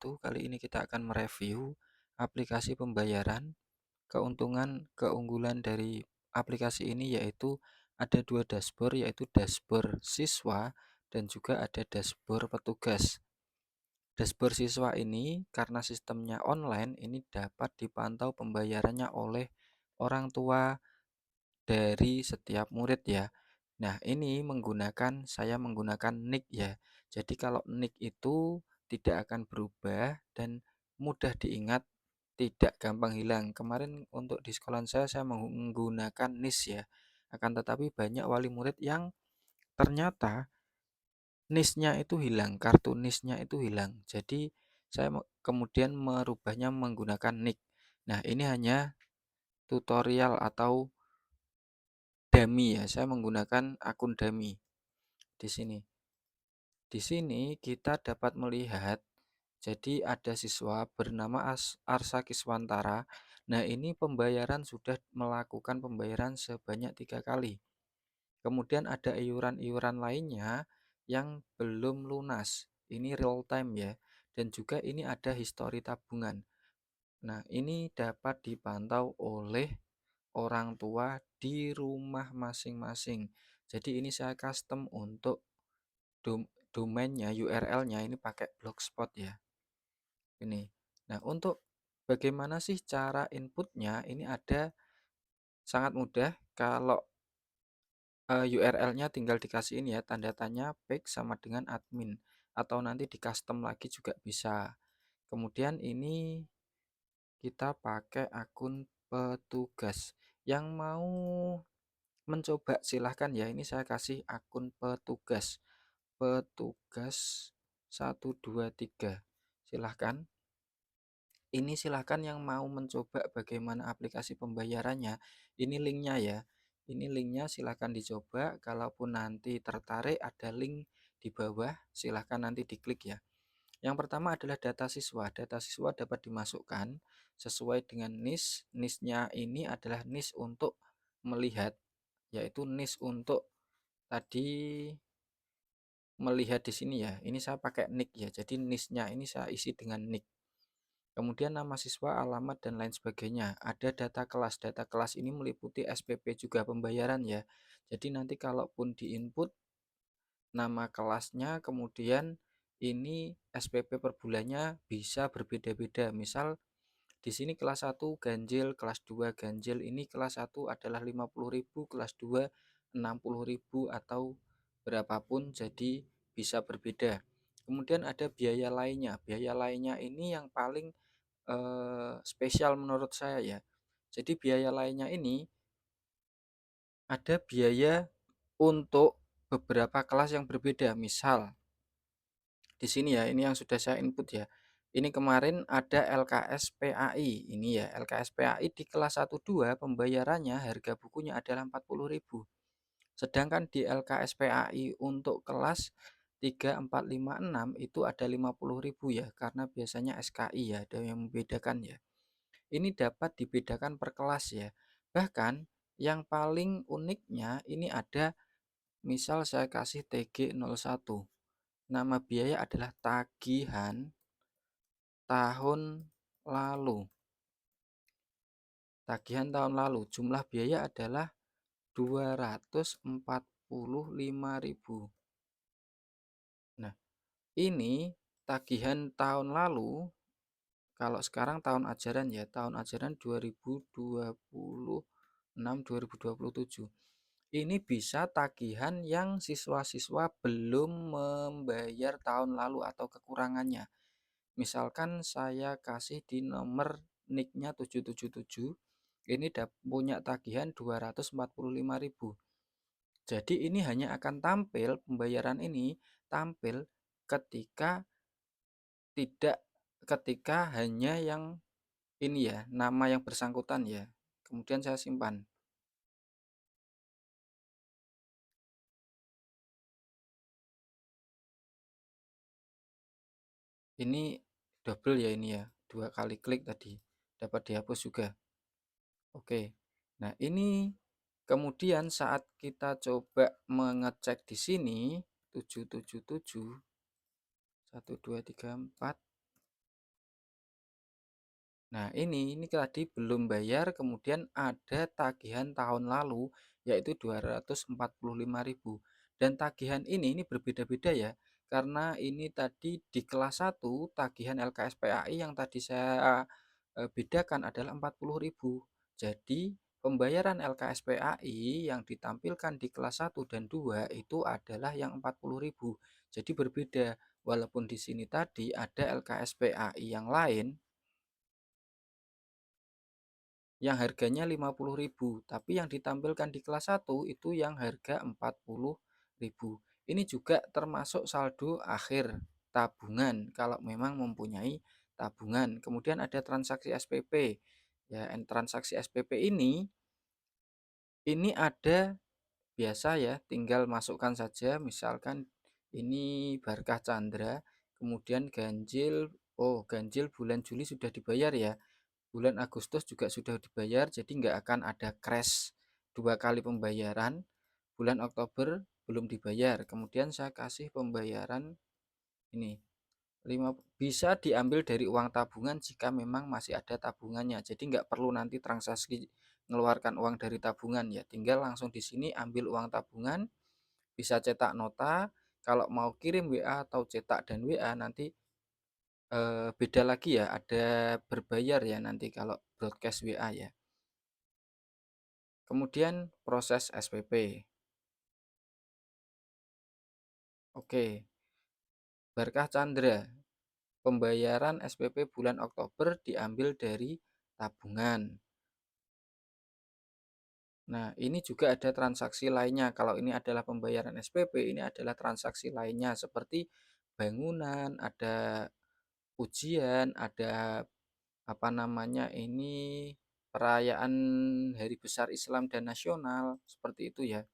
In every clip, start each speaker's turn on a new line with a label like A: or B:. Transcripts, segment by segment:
A: wabarakatuh. Kali ini kita akan mereview aplikasi pembayaran. Keunggulan dari aplikasi ini yaitu ada dua dashboard, yaitu dashboard siswa dan juga ada dashboard petugas. Dashboard siswa ini karena sistemnya online, ini dapat dipantau pembayarannya oleh orang tua dari setiap murid ya. Nah, saya menggunakan nick ya. Jadi kalau nick itu tidak akan berubah dan mudah diingat, tidak gampang hilang. Kemarin untuk di sekolah saya menggunakan NIS ya. Akan tetapi banyak wali murid yang ternyata NIS-nya itu hilang, kartu NIS-nya itu hilang. Jadi saya kemudian merubahnya menggunakan nick. Nah, ini hanya tutorial atau dummy ya. Saya menggunakan akun dummy di sini. Di sini kita dapat melihat, jadi ada siswa bernama Arsa Kiswantara. Nah, ini sudah melakukan pembayaran sebanyak 3 kali. Kemudian ada iuran-iuran lainnya yang belum lunas. Ini real time ya. Dan juga ini ada histori tabungan. Nah, ini dapat dipantau oleh orang tua di rumah masing-masing. Jadi ini saya custom untuk domainnya, URL-nya ini pakai Blogspot ya. Ini. Nah, untuk bagaimana sih cara inputnya? Ini ada sangat mudah. Kalau URL-nya tinggal dikasihin ya tanda tanya page sama dengan admin, atau nanti di custom lagi juga bisa. Kemudian ini kita pakai akun petugas. Yang mau mencoba silahkan ya, ini saya kasih akun petugas 123, silahkan. Ini silahkan yang mau mencoba bagaimana aplikasi pembayarannya, ini linknya ya. Ini linknya silahkan dicoba. Kalaupun nanti tertarik, ada link di bawah, silahkan nanti diklik ya. Yang pertama adalah data siswa. Data siswa dapat dimasukkan sesuai dengan NIS. NIS-nya ini adalah NIS untuk melihat, yaitu NIS untuk tadi melihat di sini ya. Ini saya pakai nick ya. Jadi NIS-nya ini saya isi dengan nick. Kemudian nama siswa, alamat dan lain sebagainya. Ada data kelas. Data kelas ini meliputi SPP juga pembayaran ya. Jadi nanti kalaupun di input nama kelasnya, kemudian ini SPP per bulannya bisa berbeda-beda. Misal di sini kelas 1 ganjil, kelas 2 ganjil. Ini kelas 1 adalah 50.000, kelas 2 60.000 atau berapapun, jadi bisa berbeda. Kemudian ada biaya lainnya. Biaya lainnya ini yang paling spesial menurut saya ya. Jadi biaya lainnya ini ada biaya untuk beberapa kelas yang berbeda. Misal di sini ya, ini yang sudah saya input ya. Ini kemarin ada LKS PAI. Ini ya, LKS PAI di kelas 1-2 pembayarannya harga bukunya adalah 40.000. Sedangkan di LKS PAI untuk kelas 3, 4, 5, 6 itu ada 50.000 ya, karena biasanya SKI ya, ada yang membedakan ya. Ini dapat dibedakan per kelas ya. Bahkan yang paling uniknya ini ada, misal saya kasih TG01. Nama biaya adalah tagihan tahun lalu. Tagihan tahun lalu, jumlah biaya adalah 245.000. Nah, ini tagihan tahun lalu. Kalau sekarang tahun ajaran ya, tahun ajaran 2026-2027. Ini bisa tagihan yang siswa-siswa belum membayar tahun lalu atau kekurangannya. Misalkan saya kasih di nomor nicknya 777, ini punya tagihan 245.000. Jadi ini hanya akan tampil, pembayaran ini tampil ketika tidak ketika hanya yang ini ya, nama yang bersangkutan ya. Kemudian saya simpan. Ini double ya, ini ya, 2 kali klik tadi dapat dihapus juga. Oke. Nah, ini kemudian saat kita coba mengecek di sini 777 1 2 3 4 Nah, ini tadi belum bayar, kemudian ada tagihan tahun lalu yaitu 245.000. Dan tagihan ini berbeda-beda ya. Karena ini tadi di kelas 1 tagihan LKSPAI yang tadi saya bedakan adalah 40.000. Jadi, pembayaran LKSPAI yang ditampilkan di kelas 1 dan 2 itu adalah yang 40.000. Jadi berbeda. Walaupun di sini tadi ada LKSPAI yang lain yang harganya 50.000, tapi yang ditampilkan di kelas 1 itu yang harga 40.000. Ini juga termasuk saldo akhir tabungan kalau memang mempunyai tabungan. Kemudian ada transaksi SPP. Ya, transaksi SPP ini ada biasa ya, tinggal masukkan saja misalkan ini Barkah Chandra, kemudian ganjil, oh ganjil bulan Juli sudah dibayar ya. Bulan Agustus juga sudah dibayar, jadi nggak akan ada crash 2 kali pembayaran. Bulan Oktober belum dibayar, kemudian saya kasih pembayaran ini bisa diambil dari uang tabungan jika memang masih ada tabungannya. Jadi nggak perlu nanti transaksi mengeluarkan uang dari tabungan ya, tinggal langsung di sini ambil uang tabungan, bisa cetak nota. Kalau mau kirim WA atau cetak dan WA nanti beda lagi ya, ada berbayar ya nanti kalau broadcast WA ya. Kemudian proses SPP. Oke, Barkah Chandra. Pembayaran SPP bulan Oktober diambil dari tabungan. Nah, ini juga ada transaksi lainnya. Kalau ini adalah pembayaran SPP, ini adalah transaksi lainnya seperti bangunan, ada ujian, ada apa namanya ini perayaan Hari Besar Islam dan Nasional, seperti itu ya.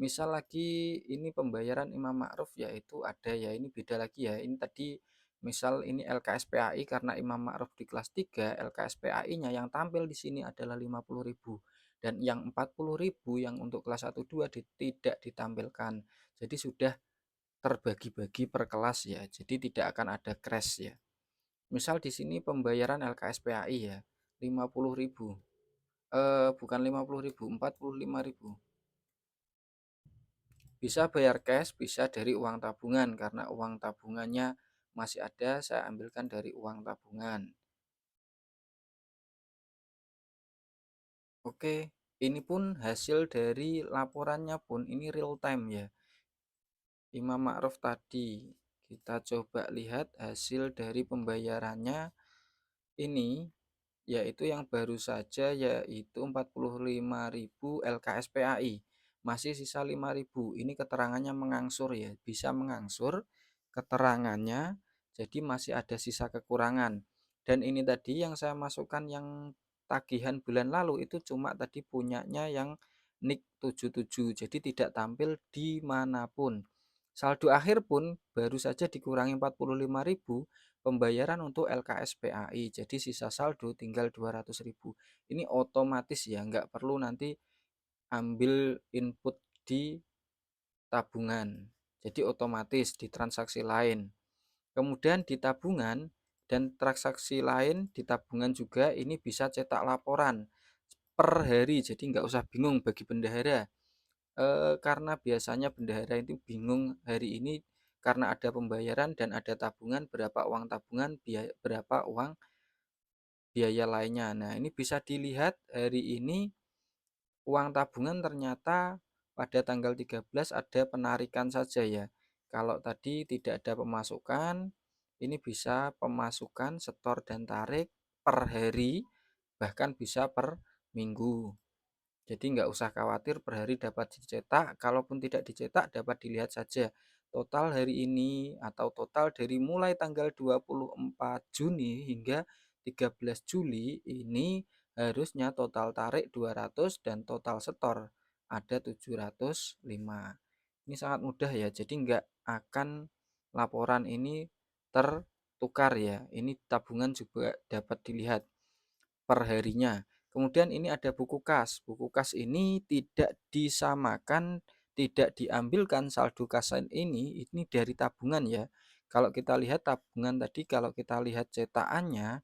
A: Misal lagi ini pembayaran Imam Ma'ruf yaitu ada ya, ini beda lagi ya. Ini tadi misal ini LKSPAI karena Imam Ma'ruf di kelas 3, LKSPAI-nya yang tampil di sini adalah 50.000 dan yang 40.000 yang untuk kelas 1 2 tidak ditampilkan. Jadi sudah terbagi-bagi per kelas ya. Jadi tidak akan ada crash ya. Misal di sini pembayaran LKSPAI ya, 50.000. Bukan 50.000, 45.000. Bisa bayar cash, bisa dari uang tabungan karena uang tabungannya masih ada, saya ambilkan dari uang tabungan. Oke, ini pun hasil dari laporannya pun ini real time ya. Imam Ma'ruf tadi kita coba lihat hasil dari pembayarannya ini yaitu yang baru saja yaitu 45.000 LKSPAI. Masih sisa 5.000. Ini keterangannya mengangsur ya, bisa mengangsur keterangannya. Jadi masih ada sisa kekurangan. Dan ini tadi yang saya masukkan yang tagihan bulan lalu itu cuma tadi punyanya yang NIK 77. Jadi tidak tampil dimanapun. Saldo akhir pun baru saja dikurangi 45.000 pembayaran untuk LKSPAI. Jadi sisa saldo tinggal 200.000. Ini otomatis ya, nggak perlu nanti ambil input di tabungan. Jadi otomatis di transaksi lain. Kemudian di tabungan dan transaksi lain di tabungan juga ini bisa cetak laporan per hari. Jadi nggak usah bingung bagi bendahara. Karena biasanya bendahara itu bingung hari ini karena ada pembayaran dan ada tabungan, berapa uang tabungan, berapa uang biaya lainnya. Nah, ini bisa dilihat hari ini uang tabungan ternyata pada tanggal 13 ada penarikan saja ya. Kalau tadi tidak ada pemasukan, ini bisa pemasukan, setor dan tarik per hari, bahkan bisa per minggu. Jadi nggak usah khawatir per hari dapat dicetak, kalaupun tidak dicetak dapat dilihat saja total hari ini atau total dari mulai tanggal 24 Juni hingga 13 Juli ini harusnya total tarik 200 dan total setor ada 705. Ini sangat mudah ya, jadi nggak akan laporan ini tertukar ya. Ini tabungan juga dapat dilihat per harinya. Kemudian ini ada buku kas. Buku kas ini tidak disamakan, tidak diambilkan saldo kas ini dari tabungan ya. Kalau kita lihat tabungan tadi, kalau kita lihat cetakannya,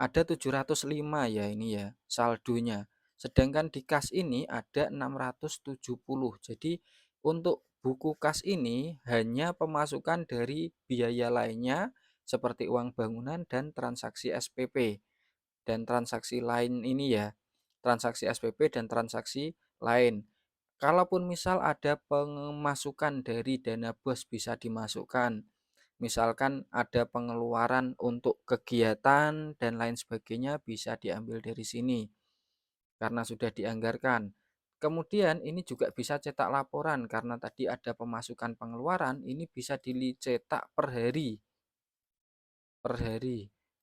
A: ada 705 ya ini ya saldonya. Sedangkan di kas ini ada 670. Jadi untuk buku kas ini hanya pemasukan dari biaya lainnya seperti uang bangunan dan transaksi SPP dan transaksi lain ini ya. Transaksi SPP dan transaksi lain. Kalaupun misal ada pemasukan dari dana bos bisa dimasukkan. Misalkan ada pengeluaran untuk kegiatan dan lain sebagainya bisa diambil dari sini karena sudah dianggarkan. Kemudian ini juga bisa cetak laporan karena tadi ada pemasukan pengeluaran, ini bisa dicetak per hari.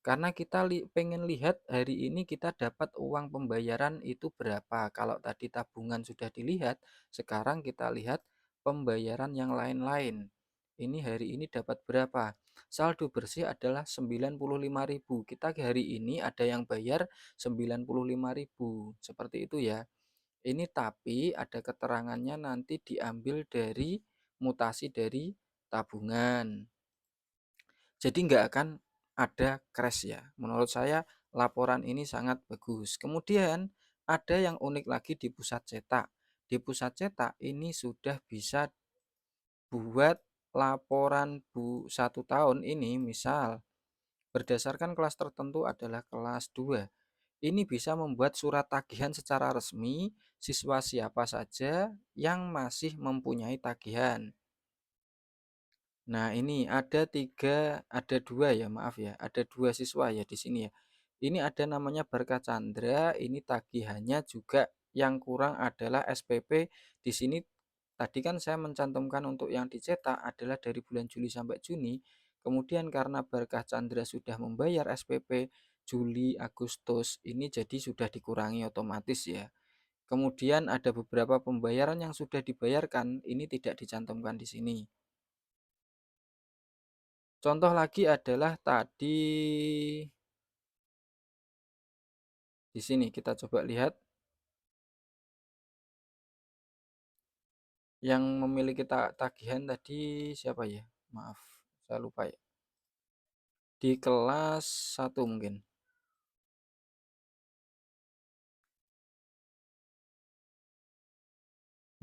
A: Karena kita pengen lihat hari ini kita dapat uang pembayaran itu berapa. Kalau tadi tabungan sudah dilihat, sekarang kita lihat pembayaran yang lain-lain. Ini hari ini dapat berapa? Saldo bersih adalah 95.000. Kita hari ini ada yang bayar 95.000. Seperti itu ya. Ini tapi ada keterangannya nanti diambil dari mutasi dari tabungan. Jadi nggak akan ada crash ya. Menurut saya laporan ini sangat bagus. Kemudian ada yang unik lagi di pusat cetak. Di pusat cetak ini sudah bisa buat laporan 1 tahun ini misal berdasarkan kelas tertentu adalah kelas 2. Ini bisa membuat surat tagihan secara resmi siswa siapa saja yang masih mempunyai tagihan. Nah, ini ada dua ya, maaf ya, ada dua siswa ya di sini ya. Ini ada namanya Barka Chandra, ini tagihannya juga yang kurang adalah SPP. Di sini tadi kan saya mencantumkan untuk yang dicetak adalah dari bulan Juli sampai Juni. Kemudian karena Barka Chandra sudah membayar SPP Juli, Agustus, ini jadi sudah dikurangi otomatis ya. Kemudian ada beberapa pembayaran yang sudah dibayarkan, ini tidak dicantumkan di sini. Contoh lagi adalah tadi di sini kita coba lihat yang memiliki tagihan tadi siapa ya? Maaf, saya lupa ya. Di kelas 1 mungkin.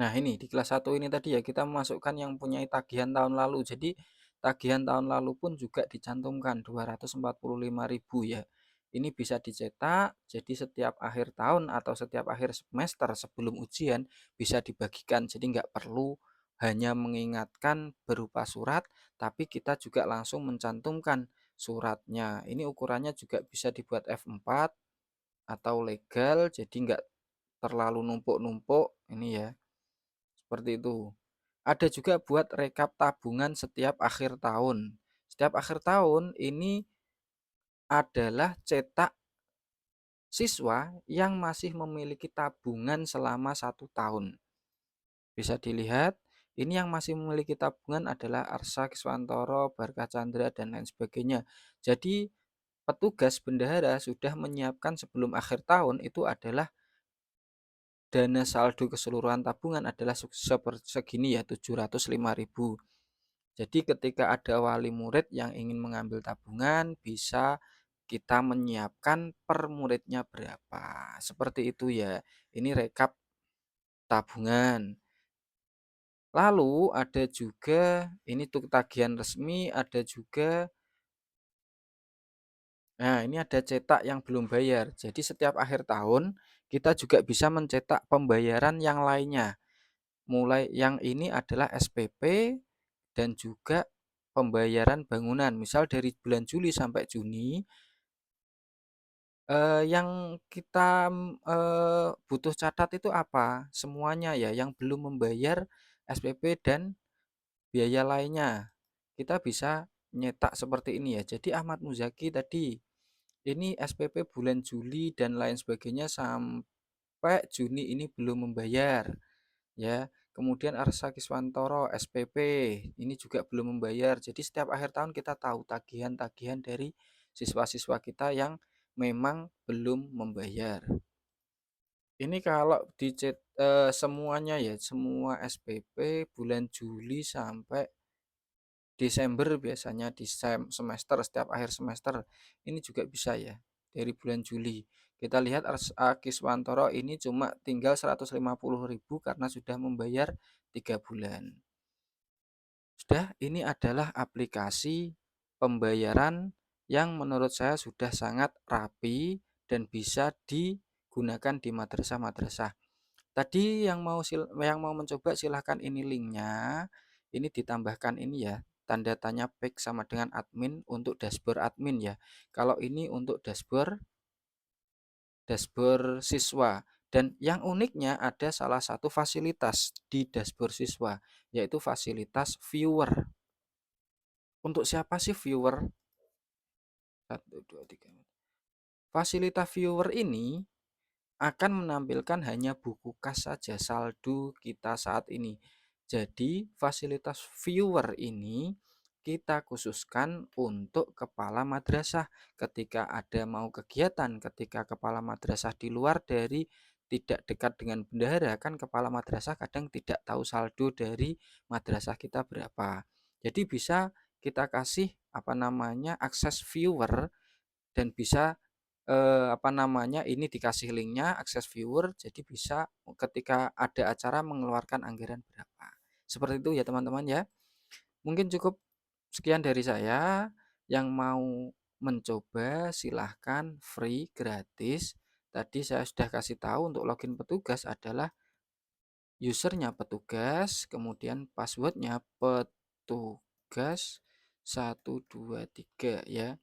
A: Nah, ini di kelas 1 ini tadi ya kita memasukkan yang punya tagihan tahun lalu. Jadi tagihan tahun lalu pun juga dicantumkan 245.000 ya. Ini bisa dicetak, jadi setiap akhir tahun atau setiap akhir semester sebelum ujian bisa dibagikan. Jadi nggak perlu hanya mengingatkan berupa surat, tapi kita juga langsung mencantumkan suratnya. Ini ukurannya juga bisa dibuat F4 atau legal, jadi nggak terlalu numpuk-numpuk. Ini ya. Seperti itu. Ada juga buat rekap tabungan setiap akhir tahun. Setiap akhir tahun ini adalah cetak siswa yang masih memiliki tabungan selama 1 tahun. Bisa dilihat, ini yang masih memiliki tabungan adalah Arsa Kiswantoro, Barka Chandra, dan lain sebagainya. Jadi petugas bendahara sudah menyiapkan sebelum akhir tahun itu adalah dana saldo keseluruhan tabungan adalah segini ya 705.000. Jadi ketika ada wali murid yang ingin mengambil tabungan bisa kita menyiapkan per muridnya berapa. Seperti itu ya. Ini rekap tabungan. Lalu ada juga ini untuk tagihan resmi, ada juga nah ini ada cetak yang belum bayar. Jadi setiap akhir tahun kita juga bisa mencetak pembayaran yang lainnya. Mulai yang ini adalah SPP dan juga pembayaran bangunan. Misal dari bulan Juli sampai Juni, yang kita butuh catat itu apa? Semuanya ya, yang belum membayar SPP dan biaya lainnya. Kita bisa nyetak seperti ini ya. Jadi Ahmad Muzaki tadi, ini SPP bulan Juli dan lain sebagainya sampai Juni ini belum membayar. Ya, kemudian Arsa Kiswantoro SPP ini juga belum membayar. Jadi setiap akhir tahun kita tahu tagihan-tagihan dari siswa-siswa kita yang memang belum membayar. Ini kalau dicet semuanya ya, semua SPP bulan Juli sampai Desember biasanya di semester setiap akhir semester ini juga bisa ya dari bulan Juli. Kita lihat Kiswantoro ini cuma tinggal 150.000 karena sudah membayar 3 bulan. Sudah, ini adalah aplikasi pembayaran yang menurut saya sudah sangat rapi dan bisa digunakan di madrasah-madrasah. Tadi yang mau mencoba silahkan ini linknya, ini ditambahkan ini ya, tanda tanya back sama dengan admin untuk dashboard admin ya. Kalau ini untuk dashboard siswa. Dan yang uniknya ada salah satu fasilitas di dashboard siswa, yaitu fasilitas viewer. Untuk siapa sih viewer? 1, 2, 3. Fasilitas viewer ini akan menampilkan hanya buku kas saja saldo kita saat ini. Jadi fasilitas viewer ini kita khususkan untuk kepala madrasah ketika ada mau kegiatan, ketika kepala madrasah di luar dari tidak dekat dengan bendahara, kan kepala madrasah kadang tidak tahu saldo dari madrasah kita berapa. Jadi bisa kita kasih akses viewer dan bisa ini dikasih linknya akses viewer, jadi bisa ketika ada acara mengeluarkan anggaran berapa. Seperti itu ya teman-teman ya. Mungkin cukup sekian dari saya. Yang mau mencoba silahkan free gratis. Tadi saya sudah kasih tahu untuk login petugas adalah usernya petugas, kemudian passwordnya petugas 123 ya.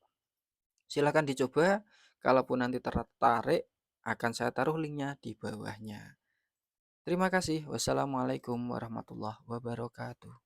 A: Silahkan dicoba. Kalaupun nanti tertarik, akan saya taruh linknya di bawahnya. Terima kasih. Wassalamualaikum warahmatullahi wabarakatuh.